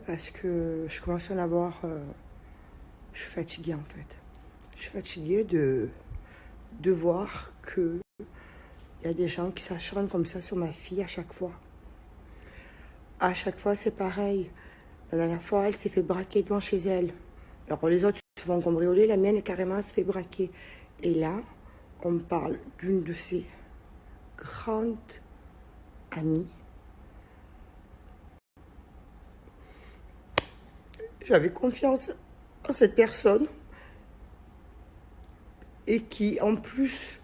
parce que je commence à en avoir... je suis fatiguée en fait. Je suis fatiguée de voir que il y a des gens qui s'acharnent comme ça sur ma fille à chaque fois. À chaque fois, c'est pareil. La dernière fois, elle s'est fait braquer devant chez elle. Alors les autres se font cambrioler, la mienne, carrément, elle se fait braquer. Et là, on me parle d'une de ses grandes amies. J'avais confiance en cette personne et qui, en plus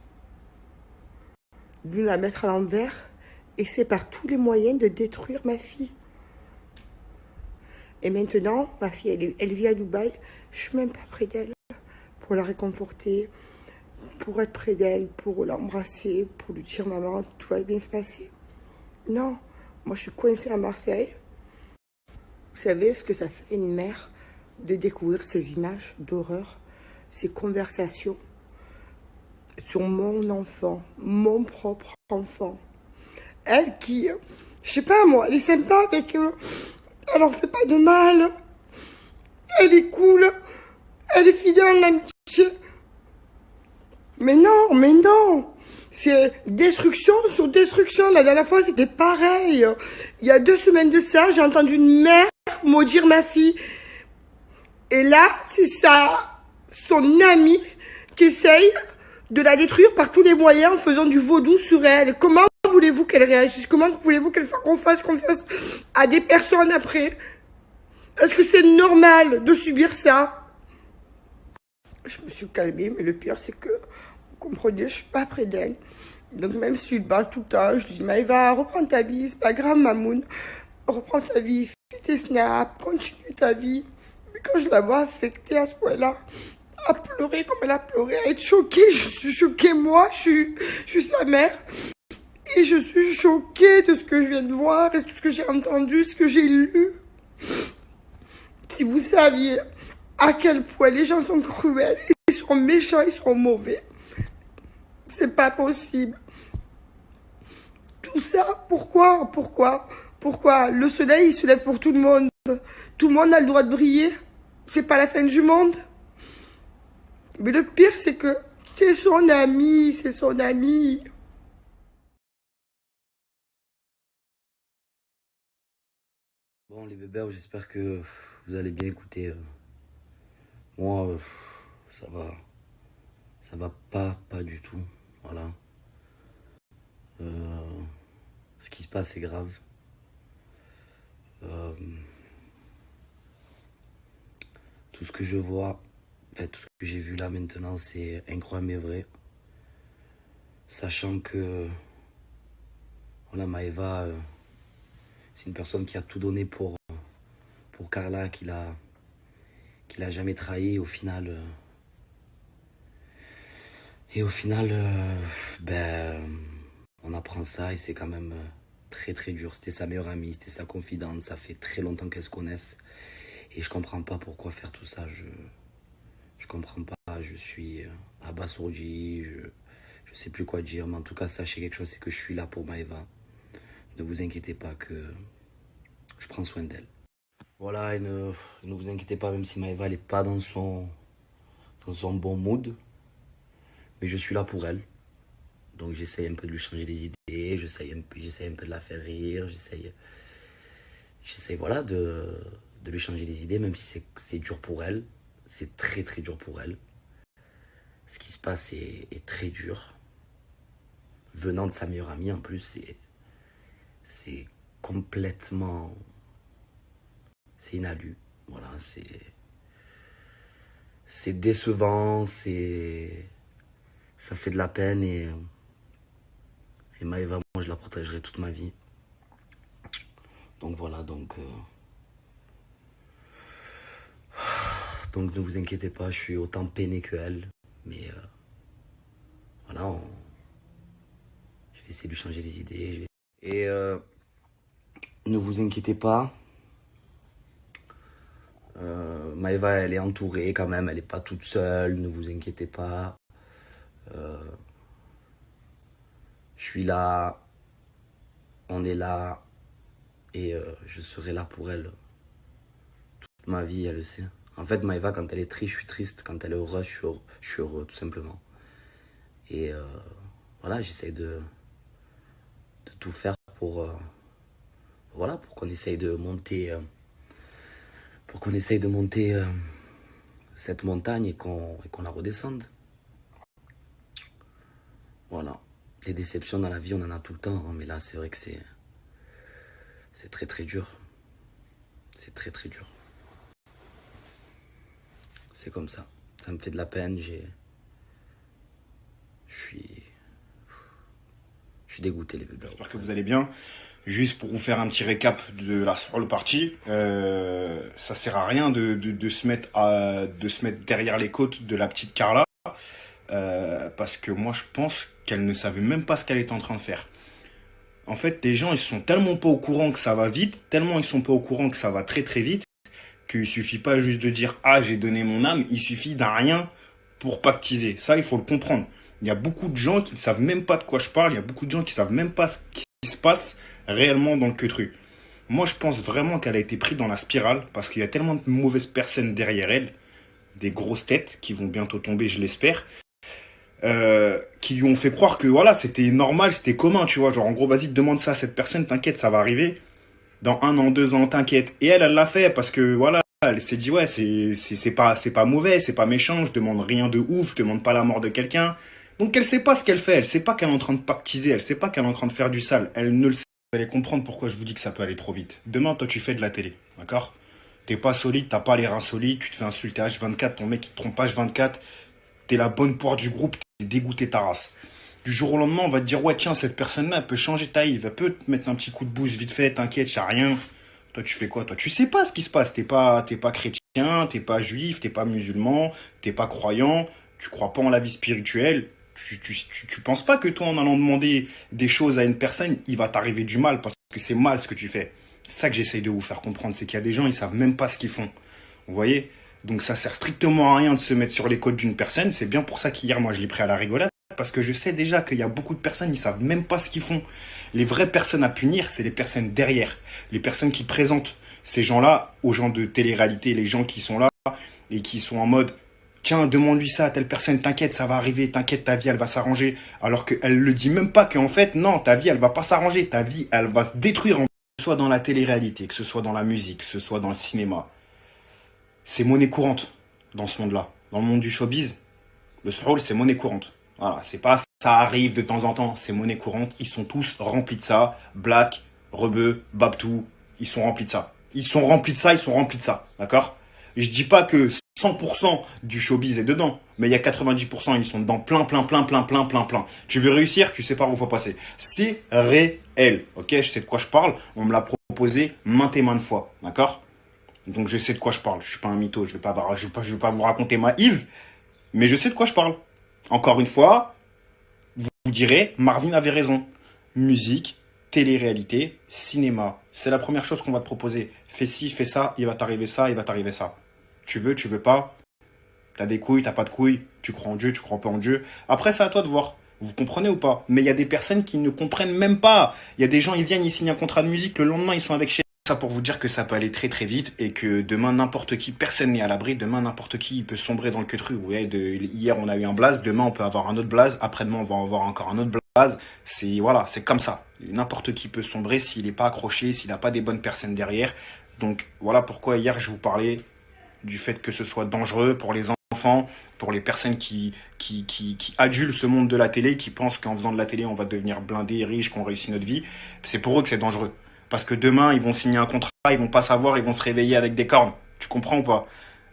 de la mettre à l'envers, essaie par tous les moyens de détruire ma fille. Et maintenant, ma fille, elle vit à Dubaï. Je suis même pas près d'elle pour la réconforter, pour être près d'elle, pour l'embrasser, pour lui dire maman, tout va bien se passer. Non, moi je suis coincée à Marseille. Vous savez ce que ça fait une mère de découvrir ces images d'horreur, ces conversations sur mon enfant, mon propre enfant. Elle qui, je sais pas moi, elle est sympa avec eux, elle leur fait pas de mal, elle est cool, elle est fidèle en amitié. Mais non, mais non. C'est destruction sur destruction. La dernière fois, c'était pareil. Il y a 2 semaines de ça, j'ai entendu une mère maudire ma fille. Et là, c'est ça, son ami qui essaye de la détruire par tous les moyens en faisant du vaudou sur elle. Comment voulez-vous qu'elle réagisse? Comment voulez-vous qu'on fasse confiance à des personnes après? Est-ce que c'est normal de subir ça? Je me suis calmée, mais le pire, c'est que, vous comprenez, je suis pas près d'elle. Donc même si je te parle tout le temps, je lui dis, Maëva, reprends ta vie, c'est pas grave, Mamoun. Reprends ta vie, fais tes snaps, continue ta vie. Mais quand je la vois affectée à ce point-là, à pleurer comme elle a pleuré, à être choquée, je suis choquée, moi, je suis sa mère. Et je suis choquée de ce que je viens de voir, et de ce que j'ai entendu, ce que j'ai lu. Si vous saviez à quel point les gens sont cruels, ils sont méchants, ils sont mauvais. C'est pas possible. Tout ça, pourquoi le soleil, il se lève pour tout le monde. Tout le monde a le droit de briller. C'est pas la fin du monde. Mais le pire, c'est que c'est son ami, c'est son ami. Bon, les bébés, j'espère que vous allez bien écouter. Moi, ça va. Ça va pas du tout. Voilà. Ce qui se passe est grave. Euh, tout ce que je vois, enfin, tout ce que j'ai vu là maintenant, c'est incroyable mais vrai. Sachant que, voilà, Maëva, c'est une personne qui a tout donné pour Carla, qu'il a jamais trahi au final. Et au final, ben, on apprend ça et c'est quand même très très dur. C'était sa meilleure amie, c'était sa confidente, ça fait très longtemps qu'elles se connaissent. Et je comprends pas pourquoi faire tout ça, je comprends pas, je suis abasourdi, je sais plus quoi dire. Mais en tout cas, sachez quelque chose, c'est que je suis là pour Maëva. Ne vous inquiétez pas que je prends soin d'elle. Voilà, et ne vous inquiétez pas, même si Maëva n'est pas dans son bon mood. Mais je suis là pour elle. Donc j'essaye un peu de lui changer les idées, j'essaye un peu de la faire rire, j'essaye voilà, de lui changer les idées, même si c'est dur pour elle. C'est très très dur pour elle. Ce qui se passe est très dur. Venant de sa meilleure amie en plus, c'est complètement... C'est inhalu. Voilà, c'est décevant, ça fait de la peine et Maëva, moi je la protégerai toute ma vie. Donc voilà, donc ne vous inquiétez pas, je suis autant peiné que elle. Mais voilà, je vais essayer de lui changer les idées. Et ne vous inquiétez pas, Maëva elle est entourée quand même, elle n'est pas toute seule, ne vous inquiétez pas. Je suis là, on est là et je serai là pour elle Ma vie, elle le sait. En fait, Maëva, quand elle est triste, je suis triste. Quand elle est heureuse, je suis heureux, tout simplement. Et voilà, j'essaye de tout faire pour, voilà, pour qu'on essaye de monter, cette montagne et qu'on la redescende. Voilà. Des déceptions dans la vie, on en a tout le temps, hein, mais là, c'est vrai que c'est très très dur. C'est très très dur. C'est comme ça. Ça me fait de la peine. Je suis dégoûté, les bébés. J'espère que vous allez bien. Juste pour vous faire un petit récap de la sur le parti, ça sert à rien de se mettre derrière les côtes de la petite Carla, parce que moi je pense qu'elle ne savait même pas ce qu'elle était en train de faire. En fait, les gens ils sont tellement pas au courant que ça va vite, tellement ils sont pas au courant que ça va très très vite, qu'il suffit pas juste de dire ah j'ai donné mon âme, il suffit d'un rien pour pactiser. Ça il faut le comprendre. Il y a beaucoup de gens qui ne savent même pas de quoi je parle, il y a beaucoup de gens qui savent même pas ce qui se passe réellement dans le queutru. Moi, je pense vraiment qu'elle a été prise dans la spirale parce qu'il y a tellement de mauvaises personnes derrière elle, des grosses têtes qui vont bientôt tomber, je l'espère, qui lui ont fait croire que voilà, c'était normal, c'était commun, tu vois. Genre, en gros, vas-y, demande ça à cette personne, t'inquiète, ça va arriver. Dans 1 an, 2 ans, t'inquiète. Et elle l'a fait parce que voilà, elle s'est dit, ouais, c'est pas mauvais, c'est pas méchant, je demande rien de ouf, je demande pas la mort de quelqu'un. Donc, elle sait pas ce qu'elle fait, elle sait pas qu'elle est en train de pactiser, elle sait pas qu'elle est en train de faire du sale, elle ne le sait. Vous allez comprendre pourquoi je vous dis que ça peut aller trop vite. Demain, toi, tu fais de la télé, d'accord? T'es pas solide, t'as pas les reins solides, tu te fais insulter H24, ton mec il te trompe H24, t'es la bonne poire du groupe, t'es dégoûté ta race. Du jour au lendemain, on va te dire, ouais, tiens, cette personne-là, elle peut changer ta vie, elle peut te mettre un petit coup de boost vite fait, t'inquiète, y'a rien. Toi, tu fais quoi, toi? Tu sais pas ce qui se passe, t'es pas chrétien, t'es pas juif, t'es pas musulman, t'es pas croyant, tu crois pas en la vie spirituelle. Tu penses pas que toi, en allant demander des choses à une personne, il va t'arriver du mal parce que c'est mal ce que tu fais. C'est ça que j'essaye de vous faire comprendre, c'est qu'il y a des gens, ils savent même pas ce qu'ils font. Vous voyez? Donc ça sert strictement à rien de se mettre sur les côtes d'une personne. C'est bien pour ça qu'hier, moi, je l'ai pris à la rigolade parce que je sais déjà qu'il y a beaucoup de personnes, ils savent même pas ce qu'ils font. Les vraies personnes à punir, c'est les personnes derrière, les personnes qui présentent ces gens-là aux gens de télé-réalité, les gens qui sont là et qui sont en mode tiens, demande-lui ça à telle personne, t'inquiète, ça va arriver, t'inquiète, ta vie, elle va s'arranger. Alors qu'elle le dit même pas qu'en fait, non, ta vie, elle va pas s'arranger, ta vie, elle va se détruire. Que ce soit dans la télé-réalité, que ce soit dans la musique, que ce soit dans le cinéma, c'est monnaie courante dans ce monde-là. Dans le monde du showbiz, le soul, c'est monnaie courante. Voilà, c'est pas ça arrive de temps en temps, c'est monnaie courante. Ils sont tous remplis de ça. Black, Rebeu, Babtou, ils sont remplis de ça. Ils sont remplis de ça, ils sont remplis de ça. D'accord? Je dis pas que 100% du showbiz est dedans, mais il y a 90%, ils sont dedans plein. Tu veux réussir, tu sais par où il faut passer. C'est réel, ok? Je sais de quoi je parle, on me l'a proposé maintes et maintes fois, d'accord? Donc je sais de quoi je parle, je suis pas un mytho, je vais pas vous raconter ma Yves, mais je sais de quoi je parle. Encore une fois, vous direz, Marvin avait raison. Musique, télé-réalité, cinéma, c'est la première chose qu'on va te proposer. Fais ci, fais ça, il va t'arriver ça, il va t'arriver ça. Tu veux pas. T'as des couilles, t'as pas de couilles. Tu crois en Dieu, tu crois pas en Dieu. Après, c'est à toi de voir. Vous comprenez ou pas? Mais il y a des personnes qui ne comprennent même pas. Il y a des gens, ils viennent, ils signent un contrat de musique. Le lendemain, ils sont avec chez. Ça pour vous dire que ça peut aller très très vite et que demain, n'importe qui, personne n'est à l'abri. Demain, n'importe qui, il peut sombrer dans le queutru. Ouais, hier, on a eu un blaze. Demain, on peut avoir un autre blaze. Après-demain, on va avoir encore un autre blaze. Voilà, c'est comme ça. N'importe qui peut sombrer s'il n'est pas accroché, s'il n'a pas des bonnes personnes derrière. Donc, voilà pourquoi hier, je vous parlais du fait que ce soit dangereux pour les enfants, pour les personnes qui adulent ce monde de la télé, qui pensent qu'en faisant de la télé, on va devenir blindé, riche, qu'on réussit notre vie. C'est pour eux que c'est dangereux. Parce que demain, ils vont signer un contrat, ils vont pas savoir, ils vont se réveiller avec des cornes. Tu comprends ou pas?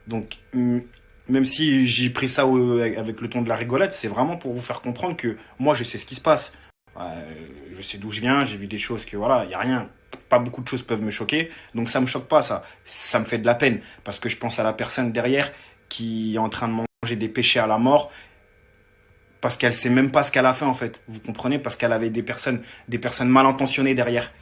Donc, même si j'ai pris ça avec le ton de la rigolade, c'est vraiment pour vous faire comprendre que moi, je sais ce qui se passe. Je sais d'où je viens, j'ai vu des choses que voilà, il n'y a rien. Pas beaucoup de choses peuvent me choquer, donc ça me choque pas, ça me fait de la peine, parce que je pense à la personne derrière qui est en train de manger des péchés à la mort, parce qu'elle sait même pas ce qu'elle a fait en fait, vous comprenez, parce qu'elle avait des personnes mal intentionnées derrière.